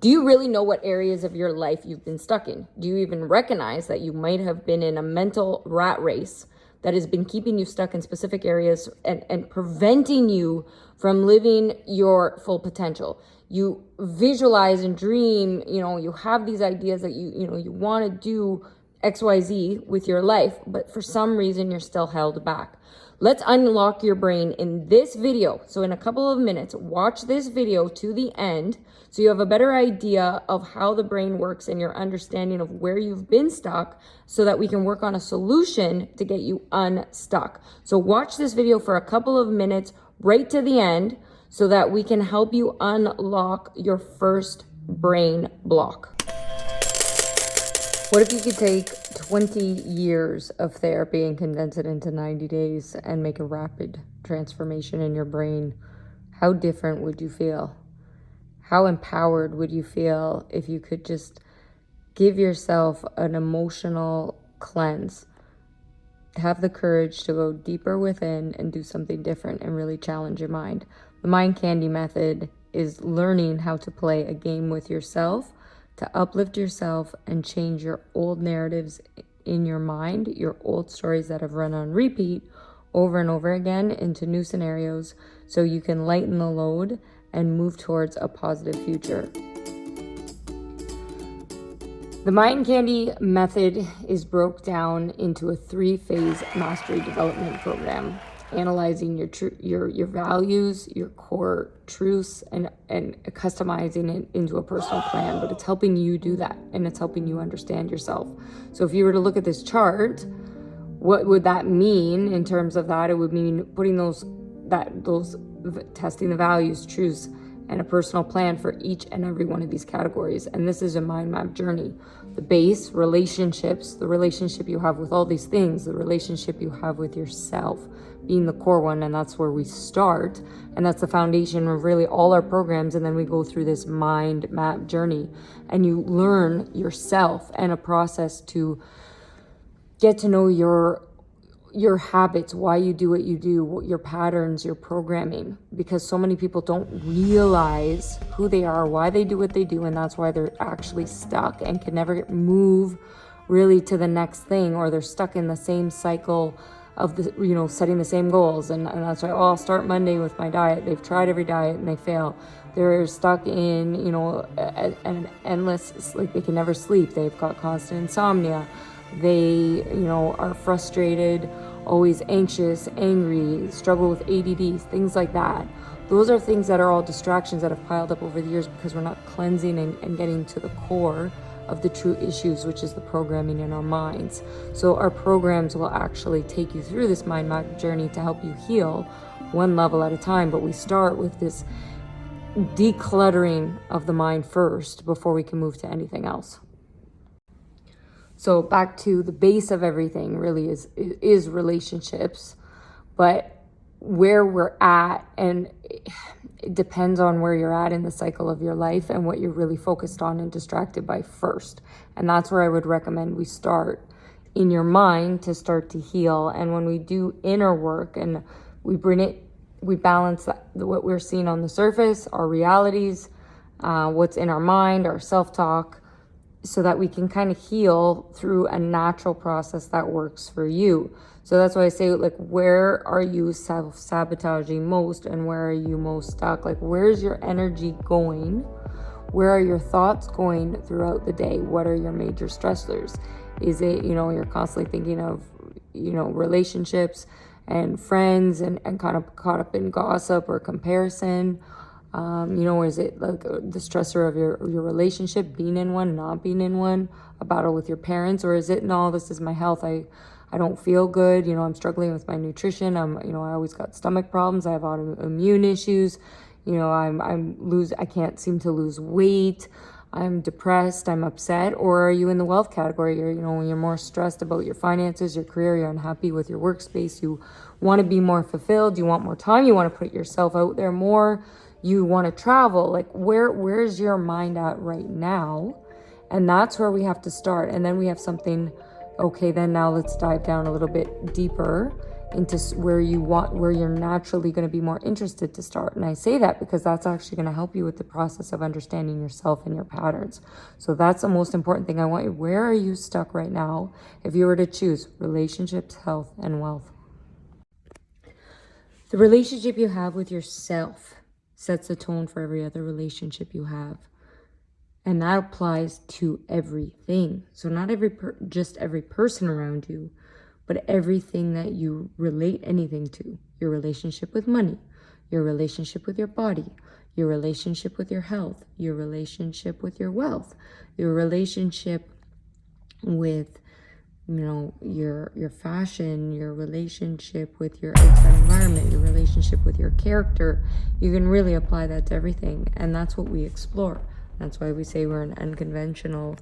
Do you really know what areas of your life you've been stuck in? Do you even recognize that you might have been in a mental rat race that has been keeping you stuck in specific areas and preventing you from living your full potential? You visualize and dream, you have these ideas that you want to do XYZ with your life, but for some reason you're still held back. Let's unlock your brain in this video. So in a couple of minutes, watch this video to the end so you have a better idea of how the brain works and your understanding of where you've been stuck so that we can work on a solution to get you unstuck. So watch this video for a couple of minutes right to the end so that we can help you unlock your first brain block. What if you could take 20 years of therapy and condense it into 90 days and make a rapid transformation in your brain? How different would you feel? How empowered would you feel if you could just give yourself an emotional cleanse? Have the courage to go deeper within and do something different and really challenge your mind. The Mind Candy method is learning how to play a game with yourself to uplift yourself and change your old narratives in your mind, your old stories that have run on repeat over and over again into new scenarios so you can lighten the load and move towards a positive future. The Mind Candy method is broke down into a 3-phase mastery development program, analyzing your values, your core truths, and customizing it into a personal plan. But it's helping you do that, and it's helping you understand yourself. So if you were to look at this chart, what would that mean in terms of that? It would mean putting those testing the values, truths, and a personal plan for each and every one of these categories. And this is a mind map journey. The base, relationships, the relationship you have with all these things, the relationship you have with yourself being the core one, and that's where we start. And that's the foundation of really all our programs. And then we go through this mind map journey and you learn yourself and a process to get to know your habits, why you do what you do, what your patterns, your programming, because so many people don't realize who they are, why they do what they do, and that's why they're actually stuck and can never move really to the next thing, or they're stuck in the same cycle of the setting the same goals, and that's why I'll start Monday with my diet. They've tried every diet and they fail. They're stuck in an endless, like they can never sleep. They've got constant insomnia. They, are frustrated, always anxious, angry, struggle with ADD, things like that. Those are things that are all distractions that have piled up over the years because we're not cleansing and getting to the core of the true issues, which is the programming in our minds. So our programs will actually take you through this mind map journey to help you heal one level at a time. But we start with this decluttering of the mind first before we can move to anything else. So back to the base of everything really is relationships, but where we're at, and it depends on where you're at in the cycle of your life and what you're really focused on and distracted by first. And that's where I would recommend we start in your mind to start to heal. And when we do inner work and we balance what we're seeing on the surface, our realities, what's in our mind, our self-talk, so that we can kind of heal through a natural process that works for you. So that's why I say, like, where are you self-sabotaging most and where are you most stuck? Like, where's your energy going? Where are your thoughts going throughout the day? What are your major stressors? Is it, you're constantly thinking of, relationships and friends and kind of caught up in gossip or comparison? Is it like the stressor of your relationship, being in one, not being in one, a battle with your parents? Or is it, no, this is my health. I don't feel good. I'm struggling with my nutrition. I always got stomach problems. I have autoimmune issues. I can't seem to lose weight. I'm depressed. I'm upset. Or are you in the wealth category? You're more stressed about your finances, your career. You're unhappy with your workspace. You want to be more fulfilled. You want more time. You want to put yourself out there more. You want to travel. Like, where's your mind at right now? And that's where we have to start. And then we have something, okay, then now let's dive down a little bit deeper into where you're naturally going to be more interested to start. And I say that because that's actually going to help you with the process of understanding yourself and your patterns. So that's the most important thing. I want you, where are you stuck right now? If you were to choose relationships, health, and wealth. The relationship you have with yourself sets the tone for every other relationship you have. And that applies to everything. So not just every person around you, but everything that you relate anything to. Your relationship with money, your relationship with your body, your relationship with your health, your relationship with your wealth, your relationship with, your fashion, your relationship with your outside environment, your relationship with your character. You can really apply that to everything. And that's what we explore. That's why we say we're an unconventional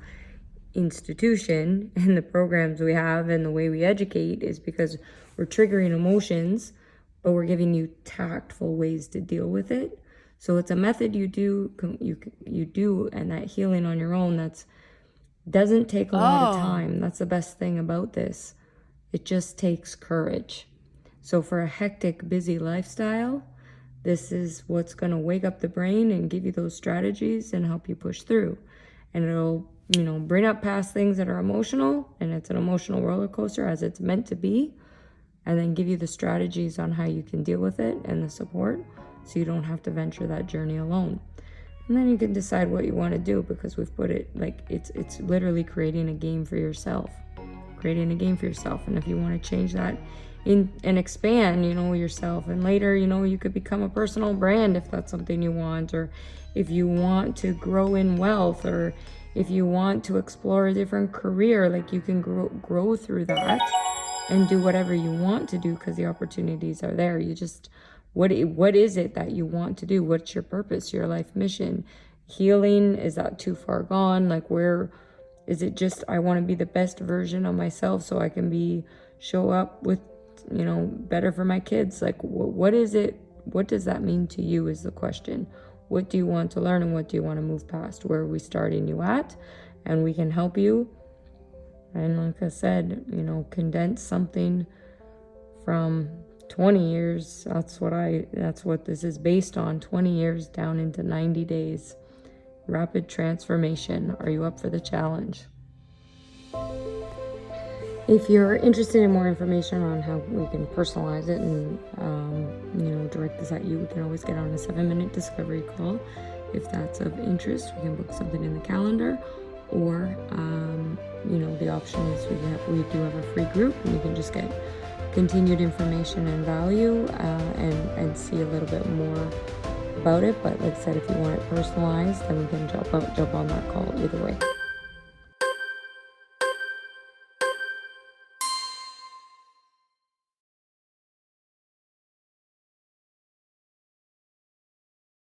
institution, and the programs we have and the way we educate is because we're triggering emotions, but we're giving you tactful ways to deal with it. So it's a method you do, and that healing on your own, that's doesn't take a lot of time. That's the best thing about this. It just takes courage. So for a hectic, busy lifestyle, this is what's going to wake up the brain and give you those strategies and help you push through. And it'll, bring up past things that are emotional, and it's an emotional roller coaster as it's meant to be, and then give you the strategies on how you can deal with it and the support so you don't have to venture that journey alone. And then you can decide what you want to do, because we've put it like it's literally creating a game for yourself. And if you want to change that and expand, yourself, and later, you could become a personal brand if that's something you want, or if you want to grow in wealth, or if you want to explore a different career, like you can grow through that and do whatever you want to do, because the opportunities are there. You just, what is it that you want to do? What's your purpose, your life mission? Healing, is that too far gone? Like, where is it? Just, I want to be the best version of myself so I can show up with, better for my kids. Like, what is it? What does that mean to you is the question. What do you want to learn, and what do you want to move past? Where are we starting you at? And we can help you. And like I said, condense something from 20 years. That's what this is based on. 20 years down into 90 days. Rapid transformation. Are you up for the challenge? If you're interested in more information on how we can personalize it and, direct this at you, we can always get on a 7-minute discovery call. If that's of interest, we can book something in the calendar, or, the option is we do have a free group, and you can just get continued information and value and see a little bit more about it. But like I said, if you want it personalized, then we can jump on that call either way.